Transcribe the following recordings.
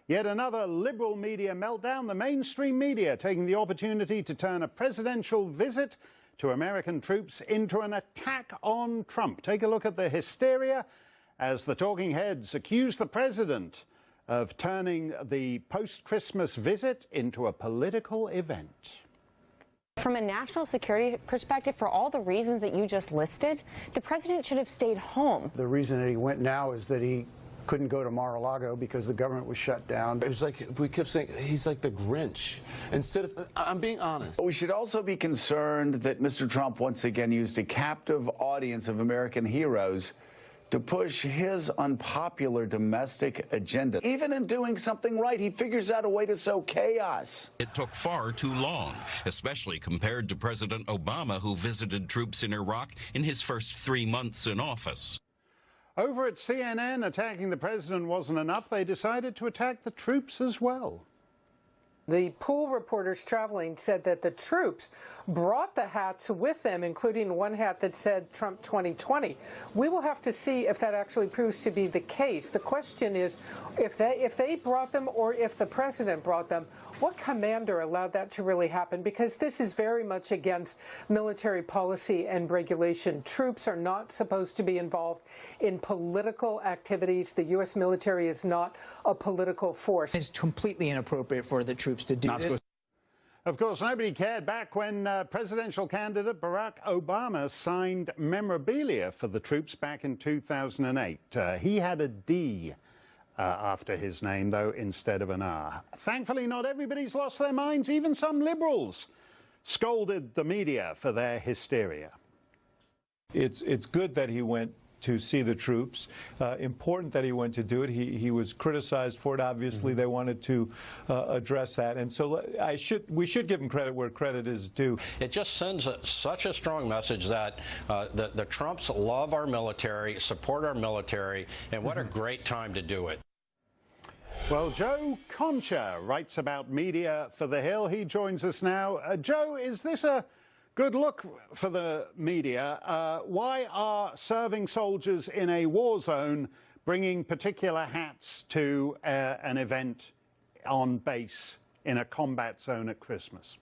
Yet another liberal media meltdown, the mainstream media taking the opportunity to turn a presidential visit to American troops into an attack on Trump. Take a look at the hysteria as the talking heads accuse the president of turning the post-Christmas visit into a political event. From a national security perspective, for all the reasons that you just listed, the president should have stayed home. The reason that he went now is that he couldn't go to Mar-a-Lago because the government was shut down. It's like we kept saying he's like the Grinch. Instead of, I'm being honest. We should also be concerned that Mr. Trump once again used a captive audience of American heroes to push his unpopular domestic agenda. Even in doing something right, he figures out a way to sow chaos. It took far too long, especially compared to President Obama, who visited troops in Iraq in his first 3 months in office. Over at CNN, attacking the president wasn't enough. They decided to attack the troops as well. The pool reporters traveling said that the troops brought the hats with them, including one hat that said Trump 2020. We will have to see if that actually proves to be the case. The question is, if they brought them or if the president brought them, what commander allowed that to really happen? Because this is very much against military policy and regulation. Troops are not supposed to be involved in political activities. The U.S. military is not a political force. It's completely inappropriate for the troops to do this. Of course, nobody cared back when presidential candidate Barack Obama signed memorabilia for the troops back in 2008. He had a D after his name, though, instead of an R. Thankfully, not everybody's lost their minds. Even some liberals scolded the media for their hysteria. It's good that he went to see the troops. Important that he went to do it. He was criticized for it. Obviously, they wanted to address that, and so we should give him credit where credit is due. It just sends such a strong message that the Trumps love our military, support our military, and what a great time to do it. Well, Joe Concha writes about media for The Hill. He joins us now. Joe, is this a good look for the media? Why are serving soldiers in a war zone bringing particular hats to an event on base in a combat zone at Christmas?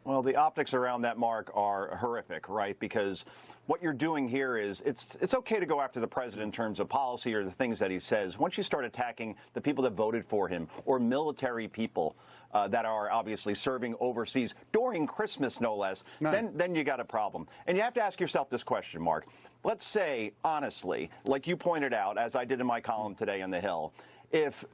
Well, the optics around that, Mark, are horrific, right? Because what you're doing here is it's okay to go after the president in terms of policy or the things that he says. Once you start attacking the people that voted for him or military people that are obviously serving overseas during Christmas, no less, then you got a problem. And you have to ask yourself this question, Mark. Let's say, honestly, like you pointed out, as I did in my column today on The Hill, if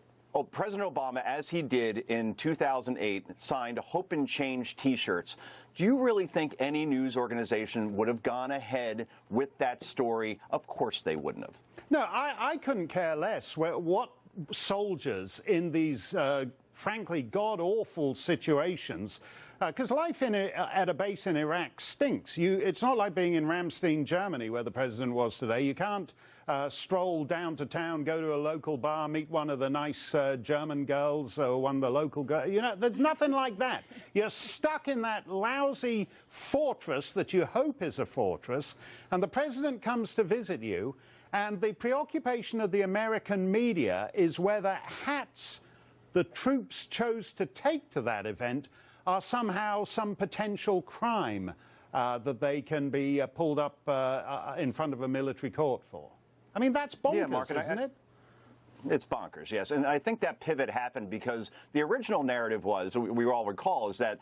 President Obama, as he did in 2008, signed Hope and Change T-shirts, do you really think any news organization would have gone ahead with that story? Of course they wouldn't have. No, I couldn't care less what soldiers in these frankly god-awful situations, because life at a base in Iraq stinks. It's not like being in Ramstein, Germany, where the president was today. You can't stroll down to town, go to a local bar, meet one of the nice German girls or one of the local girls. You know, there's nothing like that. You're stuck in that lousy fortress that you hope is a fortress, and the president comes to visit you, and the preoccupation of the American media is whether hats the troops chose to take to that event are somehow some potential crime that they can be pulled up in front of a military court for. I mean, that's bonkers, yeah, Mark, isn't it? It's bonkers, yes. And I think that pivot happened because the original narrative was, we all recall, is that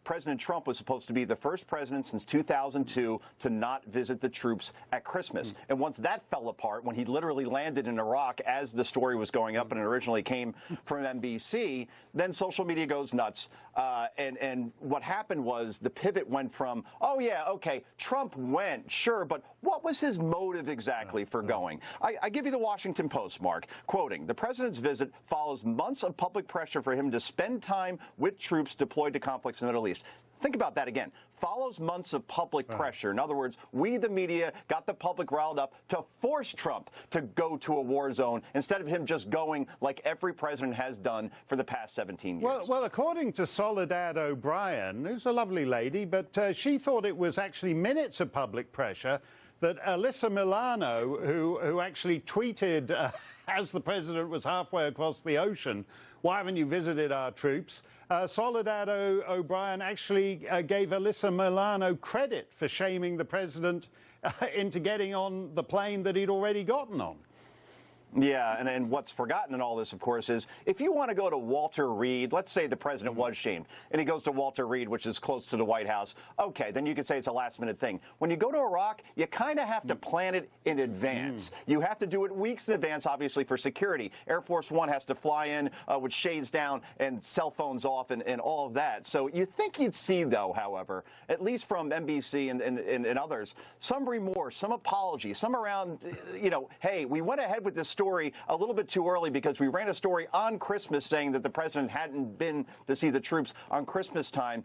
President Trump was supposed to be the first president since 2002 to not visit the troops at Christmas. And once that fell apart, when he literally landed in Iraq as the story was going up and it originally came from NBC, then social media goes nuts. And what happened was the pivot went from, oh, yeah, OK, Trump went, sure, but what was his motive exactly for going? I give you the Washington Post, Mark, quoting, the president's visit follows months of public pressure for him to spend time with troops deployed to conflicts in the Middle East. Think about that again. Follows months of public pressure. In other words, we, the media, got the public riled up to force Trump to go to a war zone instead of him just going like every president has done for the past 17 years. Well, according to Soledad O'Brien, who's a lovely lady, but she thought it was actually minutes of public pressure that Alyssa Milano, who actually tweeted as the president was halfway across the ocean, "Why haven't you visited our troops?" Soledad O'Brien actually gave Alyssa Milano credit for shaming the president into getting on the plane that he'd already gotten on. Yeah, and what's forgotten in all this, of course, is if you want to go to Walter Reed, let's say the president was shamed, and he goes to Walter Reed, which is close to the White House, okay, then you could say it's a last-minute thing. When you go to Iraq, you kind of have to plan it in advance. You have to do it weeks in advance, obviously, for security. Air Force One has to fly in with shades down and cell phones off and all of that. So you think you'd see, though, however, at least from NBC and others, some remorse, some apology, some around, you know, hey, we went ahead with this story a little bit too early because we ran a story on Christmas saying that the president hadn't been to see the troops on Christmas time.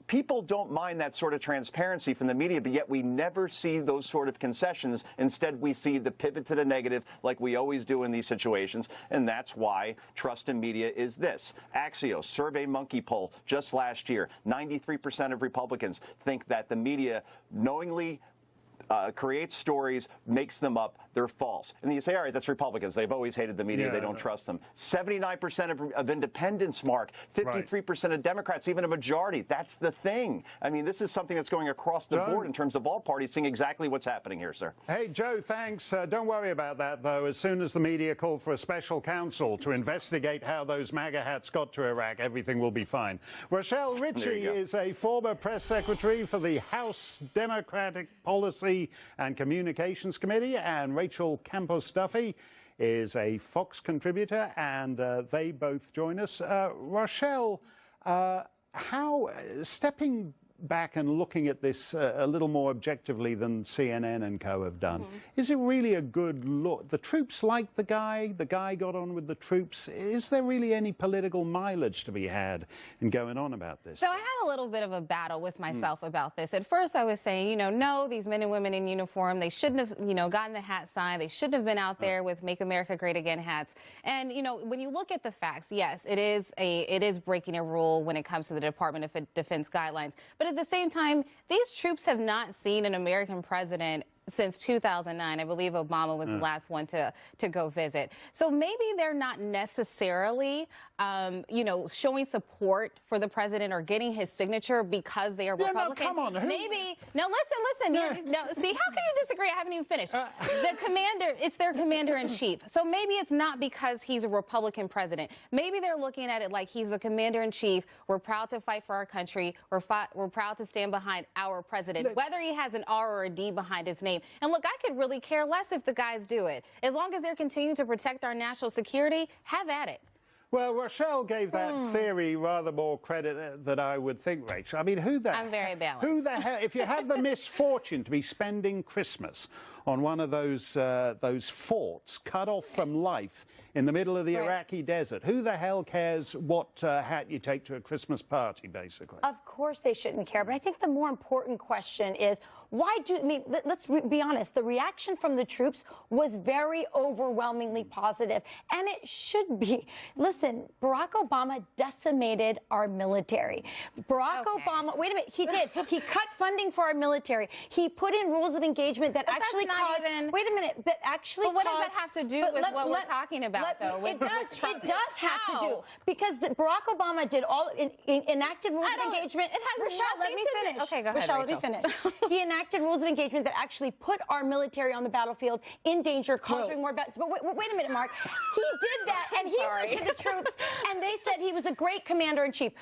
People don't mind that sort of transparency from the media, but yet we never see those sort of concessions. Instead, we see the pivot to the negative like we always do in these situations, and that's why trust in media is this. Axios survey monkey poll just last year, 93% of Republicans think that the media knowingly creates stories, makes them up, they're false. And then you say, all right, that's Republicans. They've always hated the media. They don't trust them. 79% of independents, Mark. 53% of Democrats, even a majority. That's the thing. I mean, this is something that's going across the board in terms of all parties seeing exactly what's happening here, sir. Hey, Joe, thanks. Don't worry about that, though. As soon as the media call for a special counsel to investigate how those MAGA hats got to Iraq, everything will be fine. Rochelle Ritchie is a former press secretary for the House Democratic Policy and Communications Committee, and Rachel Campos Duffy is a Fox contributor, and they both join us. Rochelle, how, stepping back and looking at this a little more objectively than CNN and co have done, is it really a good look? The troops like the guy got on with the troops. Is there really any political mileage to be had in going on about this? So I had a little bit of a battle with myself about this. At first I was saying, you know, no, these men and women in uniform, they shouldn't have, you know, gotten the hat sign. They shouldn't have been out there with Make America Great Again hats. And, you know, when you look at the facts, yes, it is breaking a rule when it comes to the Department of Defense guidelines. But at the same time, these troops have not seen an American president since 2009. I believe Obama was the last one to go visit. So maybe they're not necessarily, you know, showing support for the president or getting his signature because they are Republican. No, come on. Maybe. No, listen. No, see, how can you disagree? I haven't even finished. The commander, it's their commander-in-chief. So maybe it's not because he's a Republican president. Maybe they're looking at it like he's the commander-in-chief. We're proud to fight for our country. We're proud to stand behind our president, whether he has an R or a D behind his name. And look, I could really care less if the guys do it. As long as they're continuing to protect our national security, have at it. Well, Rochelle gave that theory rather more credit than I would think, Rachel. I mean, I'm very balanced. Who the hell, if you have the misfortune to be spending Christmas on one of those forts cut off from life in the middle of the Iraqi desert, who the hell cares what hat you take to a Christmas party, basically? Of course they shouldn't care, but I think the more important question is, let's be honest, the reaction from the troops was very overwhelmingly positive, and it should be. Listen, Barack Obama decimated our military. Barack Obama, wait a minute, he did. He cut funding for our military. He put in rules of engagement that actually caused, wait a minute, that actually But what does that have to do with what we're talking about, though? It does have to do, because Barack Obama did enacted rules of engagement. It has Rochelle, let me finish. Okay, go ahead, Rochelle, let me finish. He enacted rules of engagement that actually put our military on the battlefield in danger, causing more battles. But wait a minute, Mark. He did that, and he went to the troops, and they said he was a great commander-in-chief.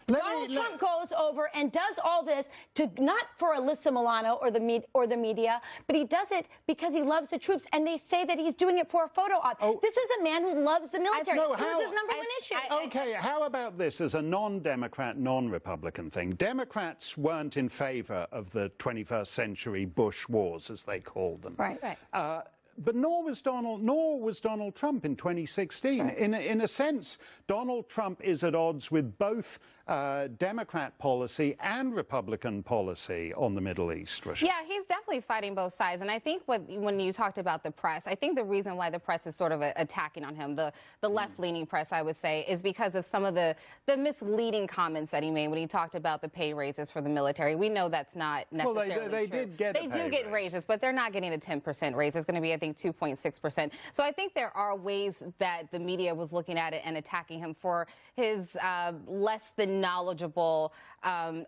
Donald Trump goes over and does all this not for Alyssa Milano or the media, but he does it because he loves the troops, and they say that he's doing it for a photo op. This is a man who loves the military. It was his number one issue. Okay, how about this as a non-Democrat, non-Republican thing? Democrats weren't in favor of the 21st century Bush wars, as they called them. Right. but nor was Donald Trump in 2016. Right. In a sense, Donald Trump is at odds with both Democrat policy and Republican policy on the Middle East. Rochelle. Yeah, he's definitely fighting both sides. And I think when you talked about the press, I think the reason why the press is sort of attacking on him, the left-leaning press, I would say, is because of some of the misleading comments that he made when he talked about the pay raises for the military. We know that's not necessarily true. They did get They do get raises, but they're not getting a 10% raise. It's going to be, I think, 2.6%. So I think there are ways that the media was looking at it and attacking him for his less than knowledgeable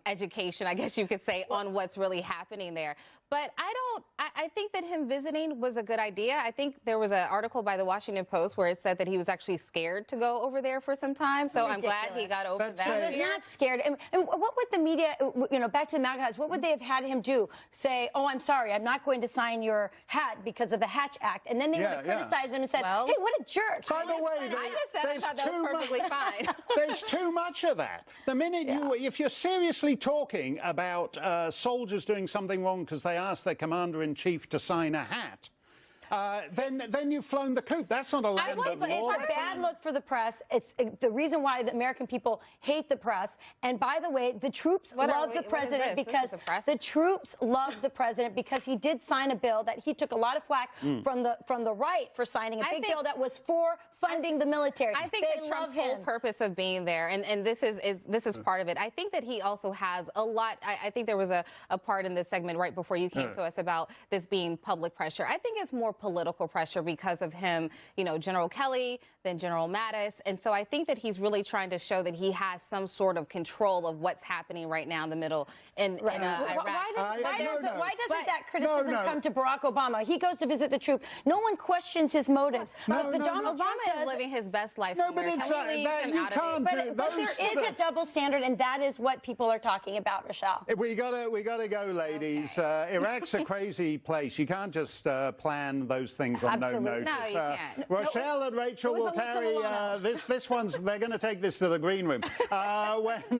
education, I guess you could say, on what's really happening there. But I think that him visiting was a good idea. I think there was an article by the Washington Post where it said that he was actually scared to go over there for some time. So I'm glad he got over that. He was not scared. And what would the media, back to the MAGA hats, what would they have had him do? Say, oh, I'm sorry, I'm not going to sign your hat because of the Hatch Act. And then they would have criticized him and said, hey, what a jerk. By the way, I just said I thought that was perfectly fine. There's too much of that. The minute if you're seriously talking about soldiers doing something wrong because they asked their commander-in-chief to sign a hat, then you've flown the coop. That's not a land of law. It's a bad look for the press. It's the reason why the American people hate the press. And by the way, the troops love the president because the troops love the president because he did sign a bill that he took a lot of flack from the right for signing a big bill that was for funding the military. I think that Trump's whole purpose of being there, and this is part of it. I think that he also has a lot. I think there was a part in this segment right before you came to us about this being public pressure. I think it's more political pressure because of him, General Kelly, then General Mattis. And so I think that he's really trying to show that he has some sort of control of what's happening right now in the middle in Iraq. Why doesn't that criticism come to Barack Obama? He goes to visit the troops. No one questions his motives. Obama is living his best life somewhere. But there is a double standard, and that is what people are talking about, Rochelle. We gotta go, ladies. Iraq's a crazy place. You can't just plan those things on no notice. No, you can't. Rochelle and Rachel will carry this one's. They're going to take this to the green room.